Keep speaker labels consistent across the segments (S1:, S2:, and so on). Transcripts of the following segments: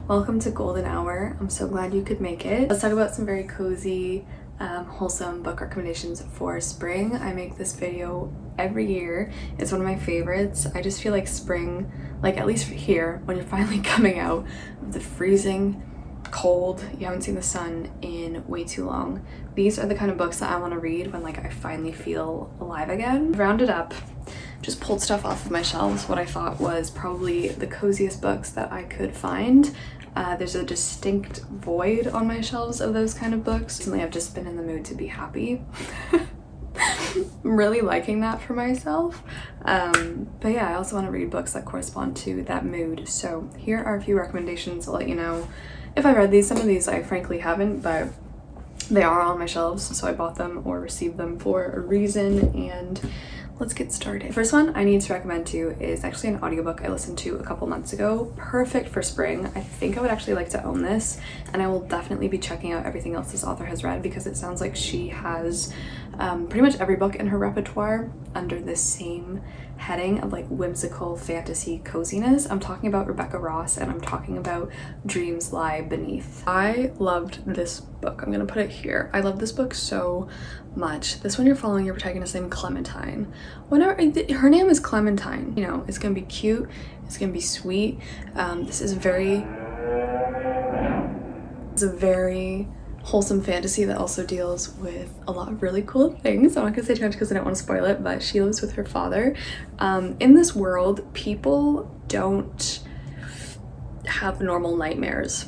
S1: Welcome to Golden Hour. I'm so glad you could make it. Let's talk about some very cozy, wholesome book recommendations for spring. I make this video every year. It's one of my favorites. I just feel like spring, like at least here, when you're finally coming out of the freezing cold, you haven't seen the sun in way too long. These are the kind of books that I want to read when like I finally feel alive again. Rounded up, just pulled stuff off of my shelves, what I thought was probably the coziest books that I could find. There's a distinct void on my shelves of those kind of books. Recently I've just been in the mood to be happy. I'm really liking that for myself. But yeah, I also want to read books that correspond to that mood. So here are a few recommendations. I'll let you know if I read these. Some of these I frankly haven't, but they are on my shelves, so I bought them or received them for a reason, and let's get started. The first one I need to recommend to you is actually an audiobook I listened to a couple months ago. Perfect for spring. I think I would actually like to own this, and I will definitely be checking out everything else this author has read because it sounds like she has pretty much every book in her repertoire under the same heading of like whimsical fantasy coziness. I'm talking about Rebecca Ross, and I'm talking about Dreams Lie Beneath. I loved this book. I'm gonna put it here. I love this book so much. This one, you're following your protagonist named Clementine. Whenever her name is Clementine, you know, it's gonna be cute, it's gonna be sweet. This is a very wholesome fantasy that also deals with a lot of really cool things. I'm not gonna say too much because I don't want to spoil it, but she lives with her father. In this world, people don't have normal nightmares.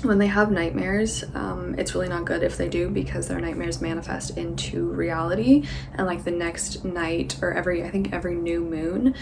S1: When they have nightmares, it's really not good if they do, because their nightmares manifest into reality, and like the next night or every new moon,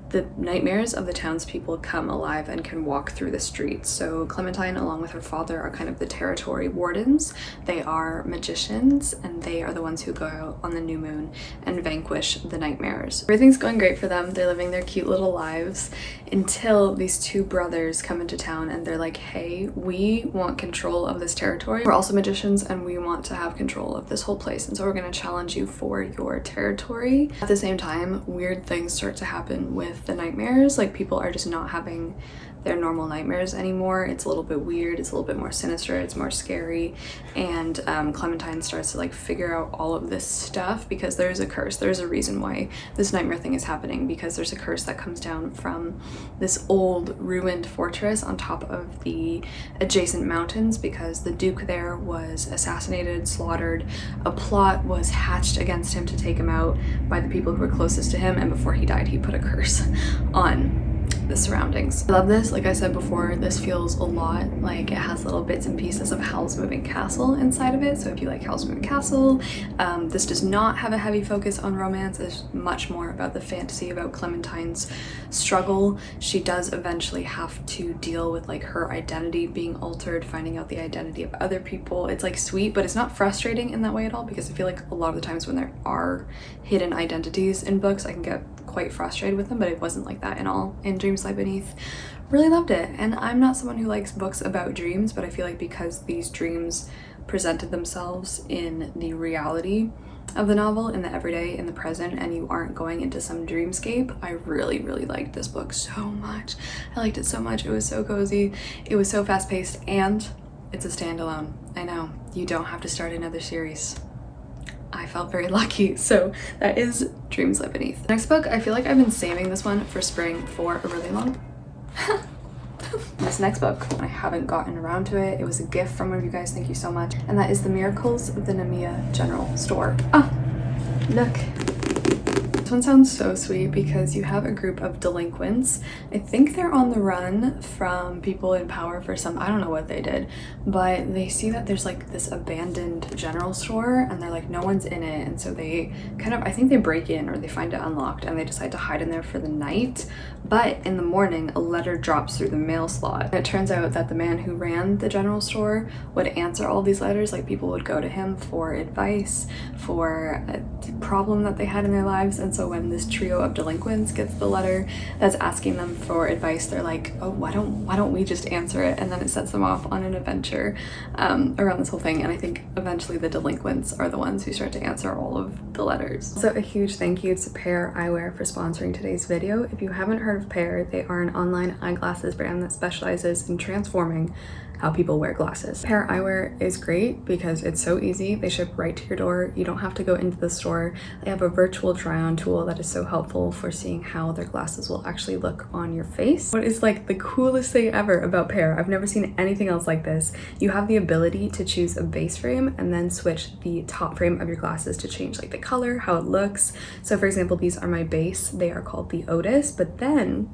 S1: the nightmares of the townspeople come alive and can walk through the streets. So Clementine, along with her father, are kind of the territory wardens. They are magicians, and they are the ones who go out on the new moon and vanquish the nightmares. Everything's going great for them. They're living their cute little lives until these two brothers come into town, and they're like, hey, we want control of this territory. We're also magicians, and we want to have control of this whole place, and so we're going to challenge you for your territory. At the same time, weird things start to happen with the nightmares. Like, people are just not having their normal nightmares anymore. It's a little bit weird, it's a little bit more sinister, it's more scary, and Clementine starts to like figure out all of this stuff because there's a curse. There's a reason why this nightmare thing is happening, because there's a curse that comes down from this old ruined fortress on top of the adjacent mountains because the duke there was assassinated, slaughtered. A plot was hatched against him to take him out by the people who were closest to him, and before he died he put a curse on the surroundings. I love this. Like I said before, this feels a lot like it has little bits and pieces of Howl's Moving Castle inside of it. So if you like Howl's Moving Castle, this does not have a heavy focus on romance. It's much more about the fantasy, about Clementine's struggle. She does eventually have to deal with like her identity being altered, finding out the identity of other people. It's like sweet, but it's not frustrating in that way at all, because I feel like a lot of the times when there are hidden identities in books, I can get quite frustrated with them, but it wasn't like that at all in Dreams Lie Beneath. Really loved it. And I'm not someone who likes books about dreams, but I feel like because these dreams presented themselves in the reality of the novel, in the everyday, in the present, and you aren't going into some dreamscape, I really liked this book so much. I liked it so much. It was so cozy, it was so fast-paced, and it's a standalone. I know, you don't have to start another series. I felt very lucky. So that is Dreams Lie Beneath. Next book, I feel like I've been saving this one for spring for a really long This next book, I haven't gotten around to it. It was a gift from one of you guys, thank you so much. And that is The Miracles of the Nemea General Store. Ah, look. This one sounds so sweet because you have a group of delinquents. I think they're on the run from people in power for some, I don't know what they did, but they see that there's like this abandoned general store and they're like, no one's in it. And so they kind of, I think they break in or they find it unlocked and they decide to hide in there for the night. But in the morning, a letter drops through the mail slot. And it turns out that the man who ran the general store would answer all these letters. Like, people would go to him for advice, for a problem that they had in their lives. And so when this trio of delinquents gets the letter that's asking them for advice, they're like, oh, why don't we just answer it? And then it sets them off on an adventure around this whole thing. And I think eventually the delinquents are the ones who start to answer all of the letters. So a huge thank you to Pair Eyewear for sponsoring today's video. If you haven't heard of Pair, they are an online eyeglasses brand that specializes in transforming how people wear glasses. Pair Eyewear is great because it's so easy. They ship right to your door. You don't have to go into the store. They have a virtual try-on tool that is so helpful for seeing how their glasses will actually look on your face. What is like the coolest thing ever about Pair, I've never seen anything else like this. You have the ability to choose a base frame and then switch the top frame of your glasses to change like the color, how it looks. So for example, these are my base. They are called the Otis, but then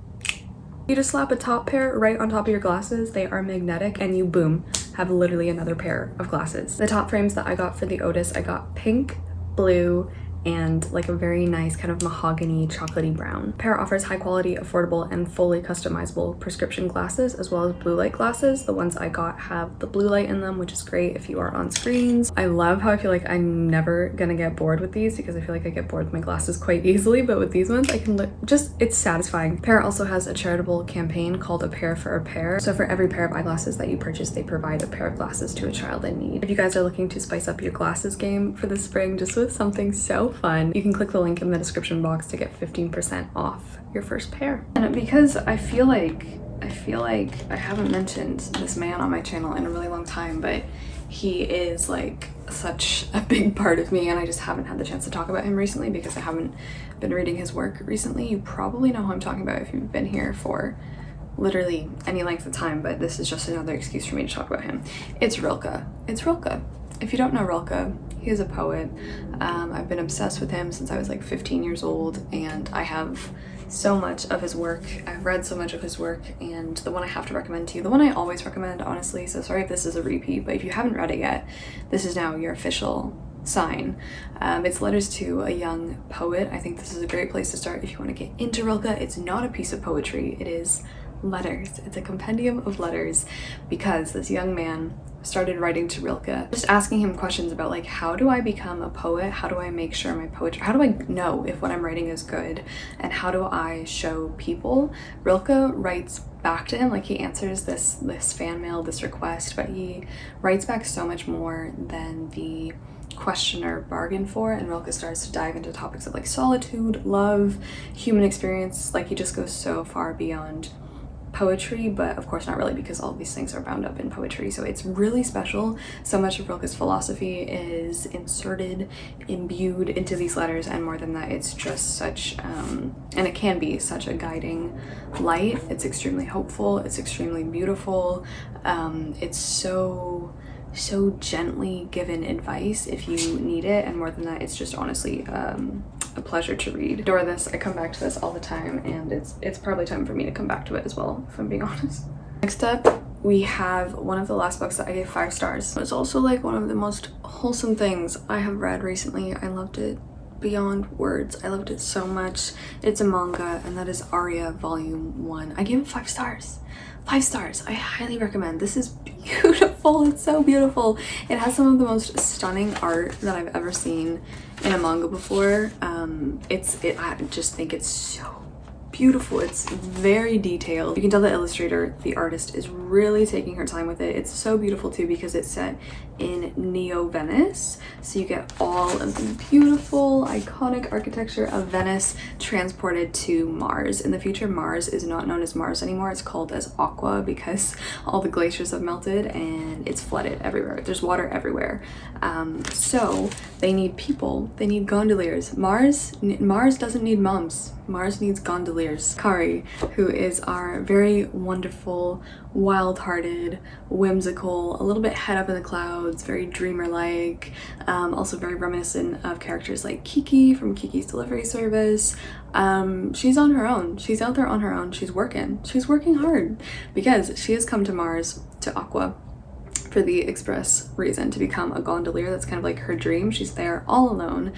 S1: you just slap a top pair right on top of your glasses. They are magnetic and you, boom, have literally another pair of glasses. The top frames that I got for the Otis, I got pink, blue, and like a very nice kind of mahogany chocolatey brown. Pair offers high quality, affordable, and fully customizable prescription glasses as well as blue light glasses. The ones I got have the blue light in them, which is great if you are on screens. I love how I feel like I'm never gonna get bored with these because I feel like I get bored with my glasses quite easily, but with these ones I can look, just, it's satisfying. Pair also has a charitable campaign called A Pair for a Pair. So for every pair of eyeglasses that you purchase, they provide a pair of glasses to a child in need. If you guys are looking to spice up your glasses game for the spring just with something so fun, you can click the link in the description box to get 15% off your first pair. And because I feel like I haven't mentioned this man on my channel in a really long time, but he is like such a big part of me and I just haven't had the chance to talk about him recently because I haven't been reading his work recently. You probably know who I'm talking about if you've been here for literally any length of time, but this is just another excuse for me to talk about him. It's Rilke. It's Rilke. If you don't know Rilke, he is a poet. I've been obsessed with him since I was like 15 years old, and I have so much of his work. I've read so much of his work, and the one I have to recommend to you, the one I always recommend, honestly, so sorry if this is a repeat, but if you haven't read it yet, this is now your official sign. It's Letters to a Young Poet. I think this is a great place to start if you want to get into Rilke. It's not a piece of poetry, it is letters. It's a compendium of letters because this young man started writing to Rilke, just asking him questions about like, how do I become a poet? How do I make sure my poetry, how do I know if what I'm writing is good? And how do I show people? Rilke writes back to him, like he answers this fan mail, this request, but he writes back so much more than the questioner bargained for, and Rilke starts to dive into topics of like solitude, love, human experience. Like he just goes so far beyond poetry, but of course not really, because all of these things are bound up in poetry. So it's really special. So much of Rilke's philosophy is imbued into these letters, and more than that, it's just such and it can be such a guiding light. It's extremely hopeful, it's extremely beautiful. It's so gently given advice if you need it, and more than that, it's just honestly a pleasure to read. Adore this. I come back to this all the time, and it's probably time for me to come back to it as well, if I'm being honest. Next up, we have one of the last books that I gave 5 stars. It's also like one of the most wholesome things I have read recently. I loved it beyond words. I loved it so much. It's a manga, and that is Aria Volume 1. I gave it 5 stars. 5 stars. I highly recommend. This is beautiful. It's so beautiful. It has some of the most stunning art that I've ever seen in a manga before. I just think it's so beautiful. It's very detailed. You can tell the illustrator, the artist, is really taking her time with it. It's so beautiful too because it's set in Neo-Venice, so you get all of the beautiful iconic architecture of Venice transported to Mars. In the future, Mars is not known as Mars anymore. It's called as Aqua because all the glaciers have melted and it's flooded everywhere. There's water everywhere. So they need people, they need gondoliers. Mars doesn't need moms. Mars needs gondoliers. Kari, who is our very wonderful, wild-hearted, whimsical, a little bit head up in the clouds, very dreamer-like, also very reminiscent of characters like Kiki from Kiki's Delivery Service. She's on her own. She's out there on her own. She's working hard because she has come to Mars, to Aqua, for the express reason to become a gondolier. That's kind of like her dream. She's there all alone.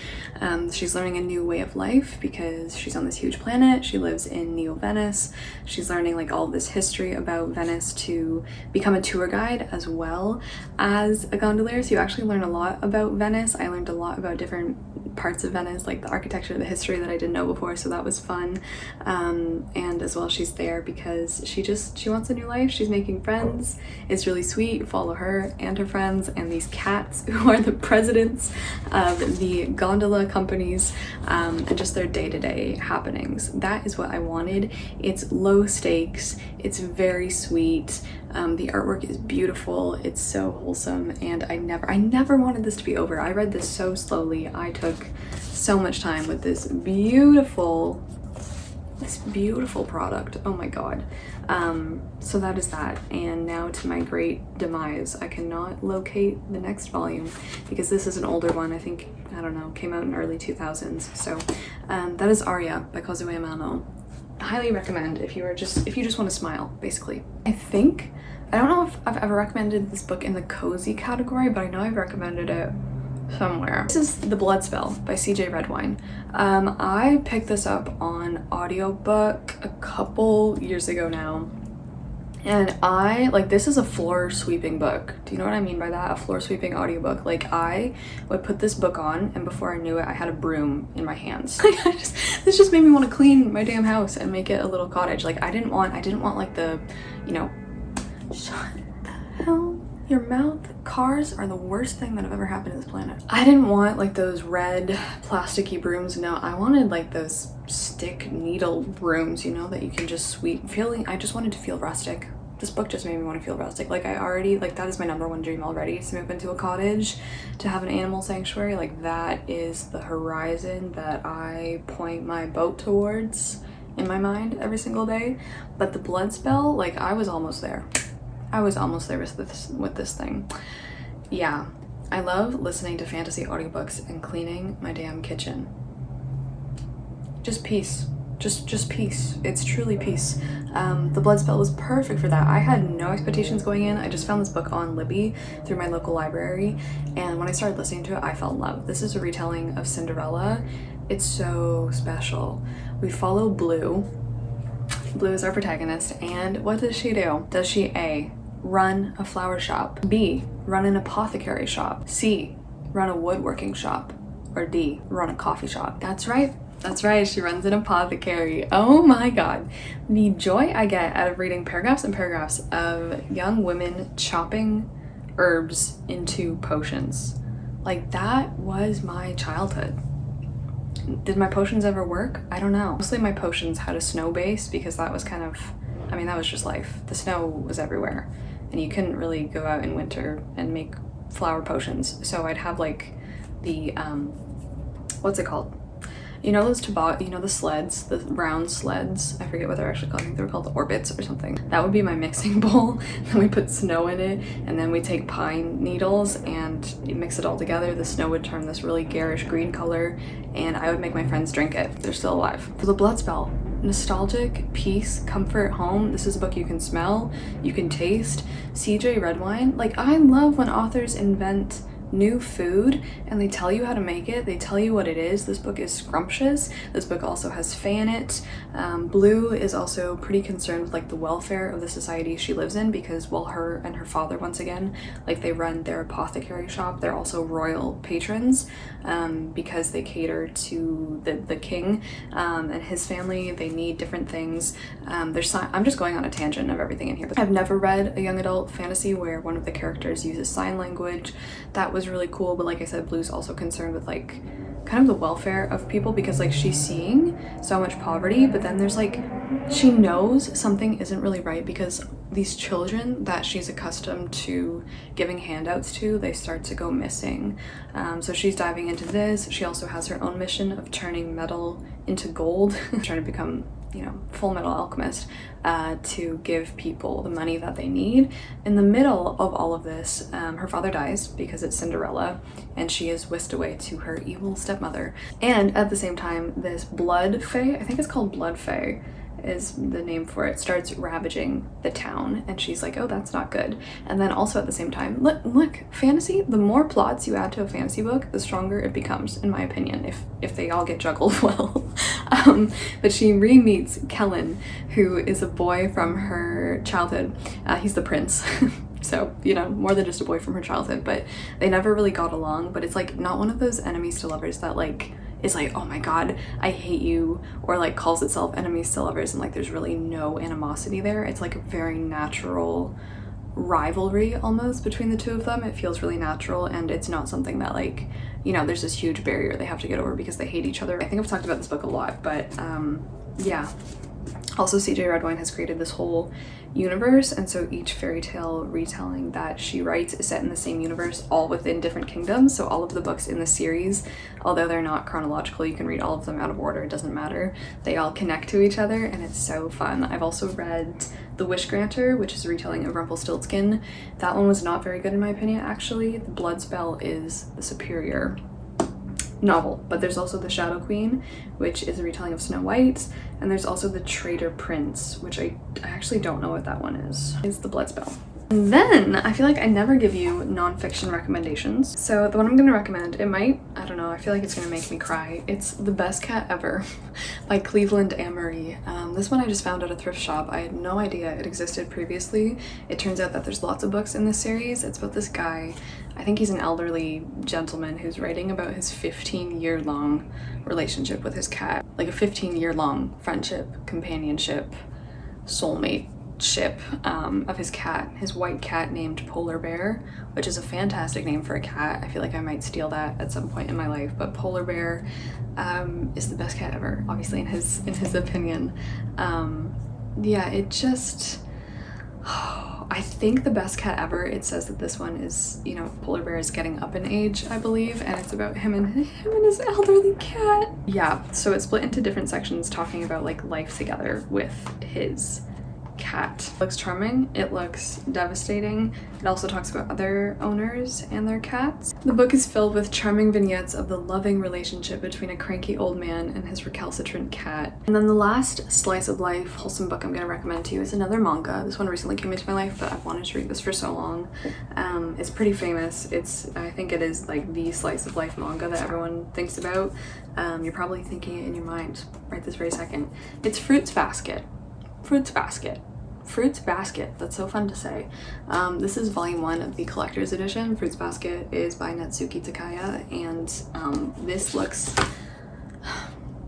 S1: She's learning a new way of life because she's on this huge planet. She lives in Neo-Venice. She's learning like all this history about Venice to become a tour guide as well as a gondolier. So you actually learn a lot about Venice. I learned a lot about different parts of Venice, like the architecture, the history that I didn't know before, so that was fun. And as well, she's there because she wants a new life. She's making friends. It's really sweet. Follow her and her friends and these cats who are the presidents of the gondola companies, and just their day-to-day happenings. That is what I wanted. It's low stakes, it's very sweet, the artwork is beautiful, it's so wholesome, and I never wanted this to be over. I read this so slowly. I took so much time with this beautiful product. Oh my god. So that is that, and now to my great demise, I cannot locate the next volume because this is an older one. I think, I don't know, came out in early 2000s. So that is Aria by Kozue Amano. Highly recommend if you just want to smile, basically. I don't know if I've ever recommended this book in the cozy category, but I know I've recommended it somewhere. This is The Blood Spell by CJ Redwine. I picked this up on audiobook a couple years ago now, and this is a floor sweeping book. Do you know what I mean by that? A floor sweeping audiobook. Like, I would put this book on and before I knew it, I had a broom in my hands. This just made me want to clean my damn house and make it a little cottage. Like, I didn't want like the, shut the hell your mouth. Cars are the worst thing that have ever happened to this planet. I didn't want like those red plasticky brooms. No, I wanted like those stick needle brooms, that you can just sweep. I just wanted to feel rustic. This book just made me want to feel rustic. Like, that is my number one dream already, to move into a cottage, to have an animal sanctuary. Like, that is the horizon that I point my boat towards in my mind every single day. But The Blood Spell, like, I was almost there. With this thing. Yeah, I love listening to fantasy audiobooks and cleaning my damn kitchen. Just peace. Just peace. It's truly peace. The Blood Spell was perfect for that. I had no expectations going in. I just found this book on Libby through my local library, and when I started listening to it, I fell in love. This is a retelling of Cinderella. It's so special. We follow Blue. Blue is our protagonist, and what does she do? Does she A, run a flower shop, B, run an apothecary shop, C, run a woodworking shop, or D, run a coffee shop? That's right, she runs an apothecary. Oh my god, the joy I get out of reading paragraphs and paragraphs of young women chopping herbs into potions. Like, that was my childhood. Did my potions ever work? I don't know. Mostly my potions had a snow base because that was that was just life. The snow was everywhere and you couldn't really go out in winter and make flower potions. So I'd have like the, what's it called? Those the sleds, the round sleds. I forget what they're actually called. I think they're called orbits or something. That would be my mixing bowl. Then we put snow in it, and then we take pine needles and you mix it all together. The snow would turn this really garish green color, and I would make my friends drink it. They're still alive. For The Blood Spell, nostalgic, peace, comfort, home. This is a book you can smell, you can taste. CJ Redwine. Like, I love when authors invent new food and they tell you how to make it, they tell you what it is. This book is scrumptious. This book also has fae in it. Blue is also pretty concerned with like the welfare of the society she lives in, because her and her father, once again, like, they run their apothecary shop. They're also royal patrons, because they cater to the king and his family. They need different things. I'm just going on a tangent of everything in here. I've never read a young adult fantasy where one of the characters uses sign language. That was really cool, but like I said, Blue's also concerned with like kind of the welfare of people, because like she's seeing so much poverty, but then there's like, she knows something isn't really right because these children that she's accustomed to giving handouts to, they start to go missing. So she's diving into this. She also has her own mission of turning metal into gold, trying to become, full metal alchemist, to give people the money that they need. In the middle of all of this, her father dies because it's Cinderella, and she is whisked away to her evil stepmother. And at the same time, this blood fae, I think it's called blood fae, is the name for it, starts ravaging the town, and she's like, oh, that's not good. And then also at the same time, look, fantasy, the more plots you add to a fantasy book, the stronger it becomes, in my opinion, if they all get juggled well. But she re-meets Kellen, who is a boy from her childhood. He's the prince. So, you know, more than just a boy from her childhood, but they never really got along. But it's like not one of those enemies to lovers that like is like, oh my god, I hate you, or like calls itself enemies to lovers and like there's really no animosity there. It's like a very natural rivalry almost between the two of them. It feels really natural, and it's not something that like, you know, there's this huge barrier they have to get over because they hate each other. I think I've talked about this book a lot, but yeah. Also, CJ Redwine has created this whole universe, and so each fairy tale retelling that she writes is set in the same universe, all within different kingdoms. So all of the books in the series, although they're not chronological, you can read all of them out of order, it doesn't matter. They all connect to each other, and it's so fun. I've also read The Wish Granter, which is a retelling of Rumpelstiltskin. That one was not very good in my opinion, actually. The Blood Spell is the superior novel, but there's also The Shadow Queen, which is a retelling of Snow White, and there's also The Traitor Prince, which I actually don't know what that one is. It's The Blood Spell. And then I feel like I never give you nonfiction recommendations. So the one I'm gonna recommend, it might, I don't know, I feel like it's gonna make me cry. It's The Best Cat Ever by Cleveland Amory. This one I just found at a thrift shop. I had no idea it existed previously. It turns out that there's lots of books in this series. It's about this guy, I think he's an elderly gentleman who's writing about his 15-year-long relationship with his cat. Like a 15-year-long friendship, companionship, soulmate ship of his cat, his white cat named Polar Bear, which is a fantastic name for a cat. I feel like I might steal that at some point in my life, but Polar Bear is the best cat ever, obviously in his opinion. Yeah, it just, I think The Best Cat Ever, it says that this one is, you know, Polar Bear is getting up in age, I believe, and it's about him and his elderly cat. Yeah, so it's split into different sections talking about like life together with his cat. It looks charming, it looks devastating. It also talks about other owners and their cats. The book is filled with charming vignettes of the loving relationship between a cranky old man and his recalcitrant cat. And then the last slice of life wholesome book I'm going to recommend to you is another manga. This one recently came into my life, but I've wanted to read this for so long. It's pretty famous. I think it is like the slice of life manga that everyone thinks about. You're probably thinking it in your mind right this very second. It's Fruits Basket. Fruits Basket. Fruits Basket. That's so fun to say. This is volume 1 of the collector's edition. Fruits Basket is by Natsuki Takaya, and this looks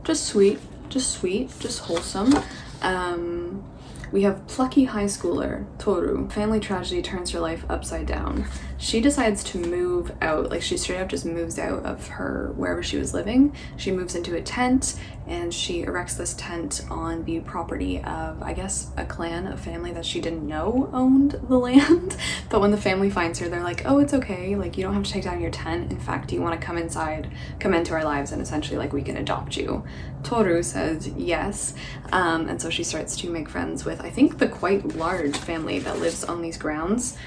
S1: just sweet, just wholesome. We have plucky high schooler Toru. Family tragedy turns her life upside down. She decides to move out, like she straight up just moves out of her wherever she was living. She moves into a tent, and she erects this tent on the property of, I guess, a clan, a family that she didn't know owned the land. But when the family finds her, they're like, oh, it's okay, like you don't have to take down your tent. In fact, do you want to come inside, come into our lives, and essentially like we can adopt you? Toru says yes, and so she starts to make friends with, I think, the quite large family that lives on these grounds.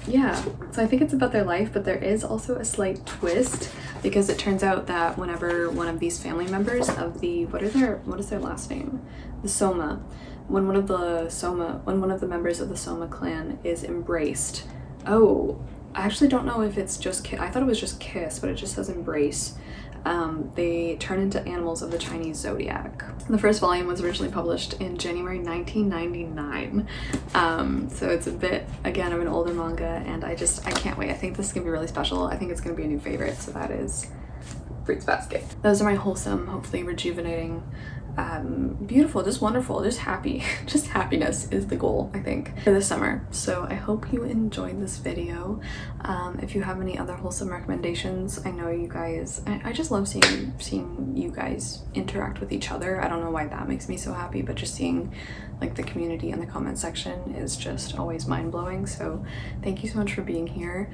S1: Yeah, so I think it's about their life, but there is also a slight twist because it turns out that whenever one of these family members of the, what is their last name? The Soma. When one of the members of the Soma clan is embraced. Oh, I actually don't know if it's just I thought it was just kiss, but it just says embrace. They turn into animals of the Chinese zodiac. The first volume was originally published in January 1999. So it's a bit, again, of an older manga, and I can't wait. I think this is gonna be really special. I think it's gonna be a new favorite, so that is Fruits Basket. Those are my wholesome, hopefully rejuvenating, beautiful, just wonderful, just happy, just happiness is the goal, I think, for this summer. So I hope you enjoyed this video. If you have any other wholesome recommendations, I know you guys, I just love seeing you guys interact with each other. I don't know why that makes me so happy, but just seeing like the community in the comment section is just always mind-blowing. So thank you so much for being here.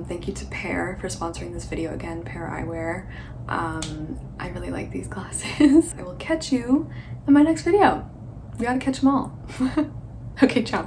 S1: Thank you to Pear for sponsoring this video again, Pear Eyewear. I really like these glasses. I will catch you in my next video. We gotta catch them all. Okay, ciao.